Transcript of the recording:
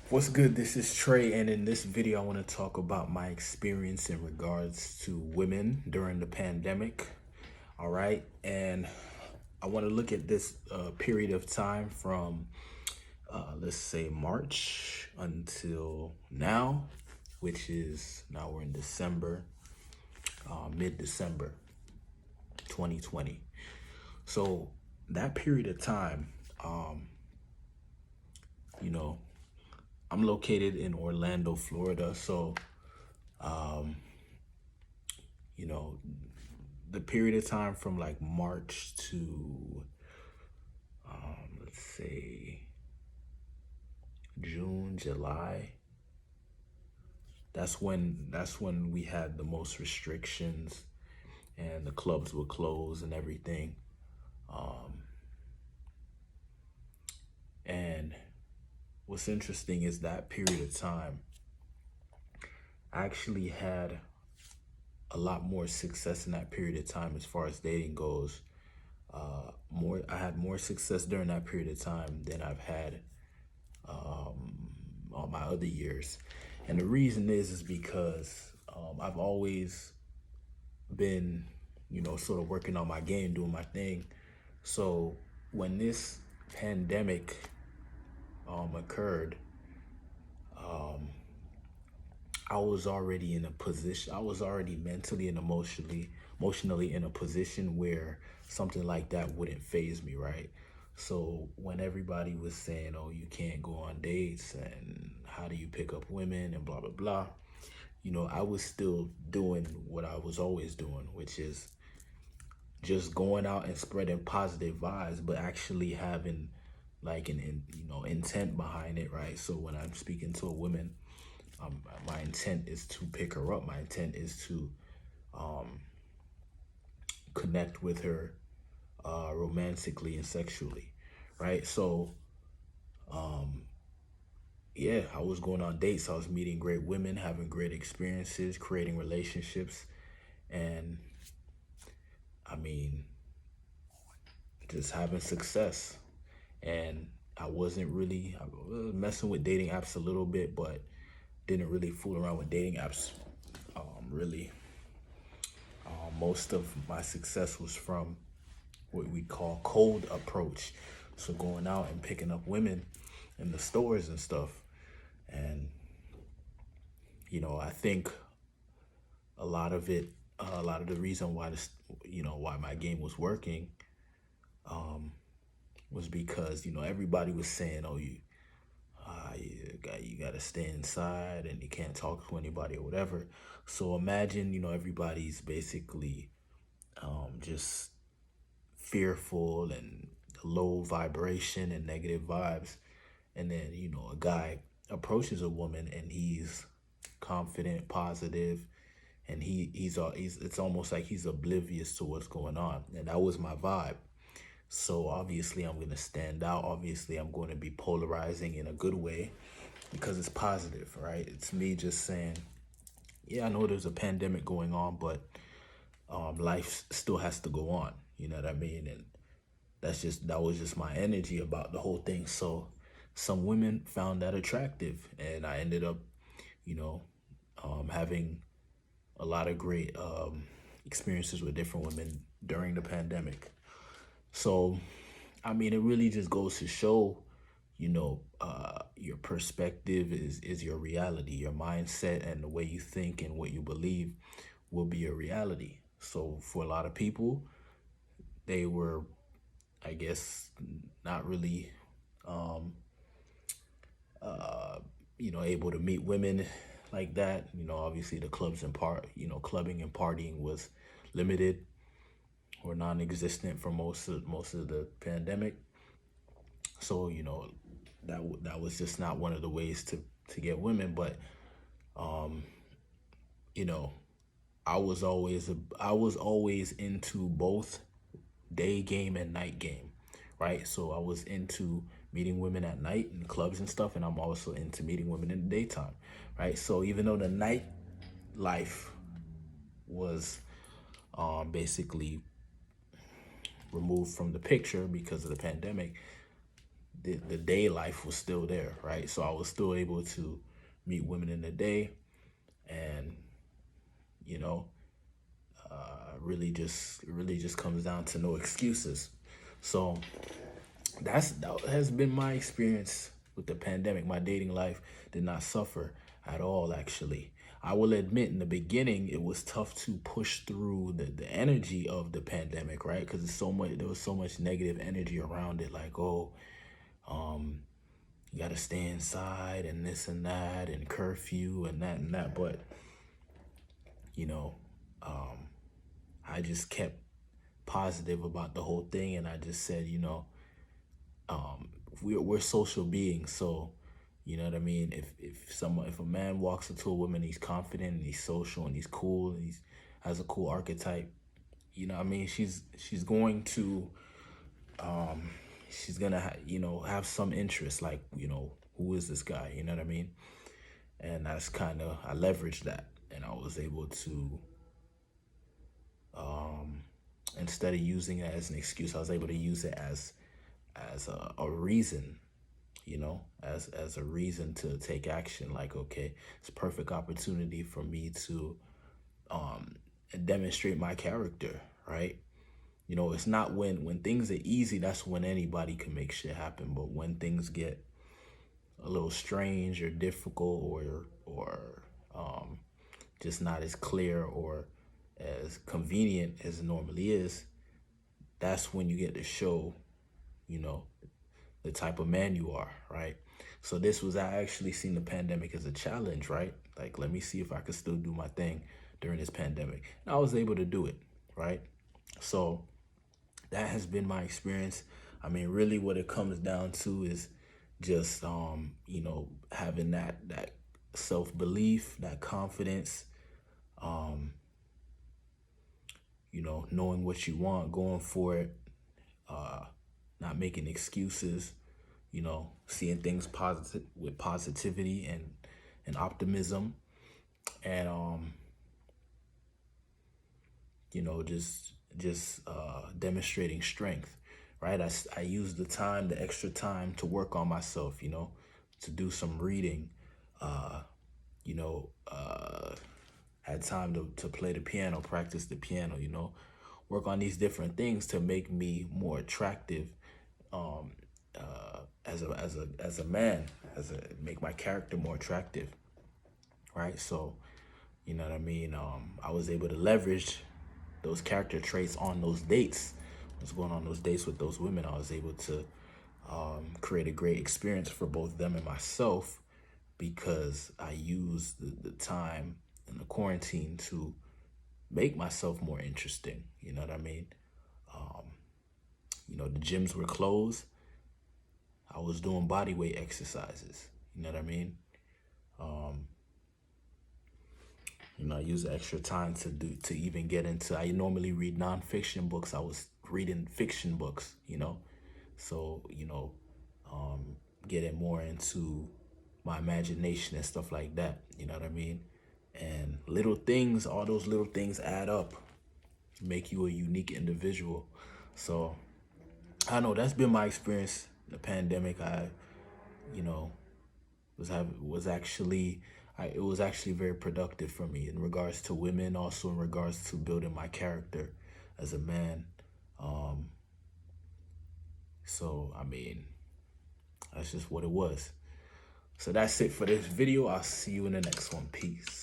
What's good? This is Trey, and in this video, I want to talk about my experience in regards to women during the pandemic. All right, and I want to look at this period of time from, let's say, March until now, which is now we're in December, mid December 2020. So, that period of time, um, you know, I'm located in Orlando, Florida. So, um, you know, the period of time from like March to let's say June, July, that's when we had the most restrictions and the clubs were closed and everything. Um, and what's interesting is that period of time I actually had a lot more success in that period of time as far as dating goes. More I had more success during that period of time than I've had all my other years. And the reason is because I've always been, sort of working on my game, doing my thing. So when this pandemic occurred, I was already in a position. I was already mentally and emotionally in a position where something like that wouldn't phase me, right? So when everybody was saying, "Oh, you can't go on dates," and how do you pick up women and blah blah blah, I was still doing what I was always doing, which is just going out and spreading positive vibes, but actually having like intent behind it, right? So when I'm speaking to a woman, my intent is to pick her up. My intent is to connect with her romantically and sexually, right? So yeah, I was going on dates. I was meeting great women, having great experiences, creating relationships, and I mean, just having success. And I wasn't really I was messing with dating apps a little bit, but didn't really fool around with dating apps. Really, most of my success was from what we call cold approach. So going out and picking up women in the stores and stuff. And, I think a lot of it, a lot of the reason why why my game was working was because, everybody was saying, oh, you got to stay inside and you can't talk to anybody or whatever. So imagine, everybody's basically just fearful and low vibration and negative vibes. And then, a guy approaches a woman and he's confident, positive, and he's it's almost like he's oblivious to what's going on. And that was my vibe. So obviously I'm going to stand out. Obviously I'm going to be polarizing in a good way because it's positive, right? It's me just saying, yeah, I know there's a pandemic going on, but life still has to go on. You know what I mean? And that was just my energy about the whole thing. So some women found that attractive, and I ended up, you know, having a lot of great experiences with different women during the pandemic. So, I mean, it really just goes to show, your perspective is your reality. Your mindset and the way you think and what you believe will be your reality. So, for a lot of people, they were, I guess, not really, um, able to meet women like that. Obviously the clubbing and partying was limited or non-existent for most of the pandemic. So that was just not one of the ways to get women. But um, you know, I was always into both day game and night game, right? So I was into meeting women at night in clubs and stuff, and I'm also into meeting women in the daytime, right? So even though the night life was basically removed from the picture because of the pandemic, the day life was still there, right? So I was still able to meet women in the day, and you know, really just comes down to no excuses. So that has been my experience with the pandemic. My dating life did not suffer at all, actually. I will admit in the beginning it was tough to push through the energy of the pandemic, right? Because there was so much negative energy around it, like, oh, um, you gotta stay inside and this and that and curfew and that and that. But, you know, um, I just kept positive about the whole thing, and I just said, we're social beings, so you know what I mean. If a man walks into a woman, he's confident and he's social and he's cool and he's has a cool archetype. You know what I mean. She's going to she's gonna have some interest, like, who is this guy? You know what I mean. And that's kind of, I leveraged that, and I was able to instead of using it as an excuse, I was able to use it as a reason, as a reason to take action. Like, okay, it's a perfect opportunity for me to demonstrate my character, right? It's not when things are easy, that's when anybody can make shit happen. But when things get a little strange or difficult, or just not as clear or as convenient as it normally is, that's when you get to show, you know, the type of man you are, right? So I actually seen the pandemic as a challenge, right? Like, let me see if I could still do my thing during this pandemic. And I was able to do it, right? So that has been my experience. I mean, really what it comes down to is just, having that self-belief, that confidence, knowing what you want, going for it, not making excuses, seeing things positive with positivity and optimism, and just demonstrating strength, right? I use the extra time to work on myself, to do some reading, you know, uh, had time to play the piano, practice the piano, work on these different things to make me more attractive, as a man, make my character more attractive, right? So, you know what I mean? I was able to leverage those character traits on those dates. I was going on those dates with those women. I was able to create a great experience for both them and myself, because I used the time in the quarantine to make myself more interesting. You know what I mean? The gyms were closed. I was doing body weight exercises. You know what I mean? I use extra time to even get into. I normally read nonfiction books. I was reading fiction books. So getting more into my imagination and stuff like that. You know what I mean? And all those little things add up, make you a unique individual. So I know that's been my experience in the pandemic. I, you know, was actually it was actually very productive for me in regards to women, also in regards to building my character as a man. So I mean, that's just what it was. So that's it for this video. I'll see you in the next one. Peace.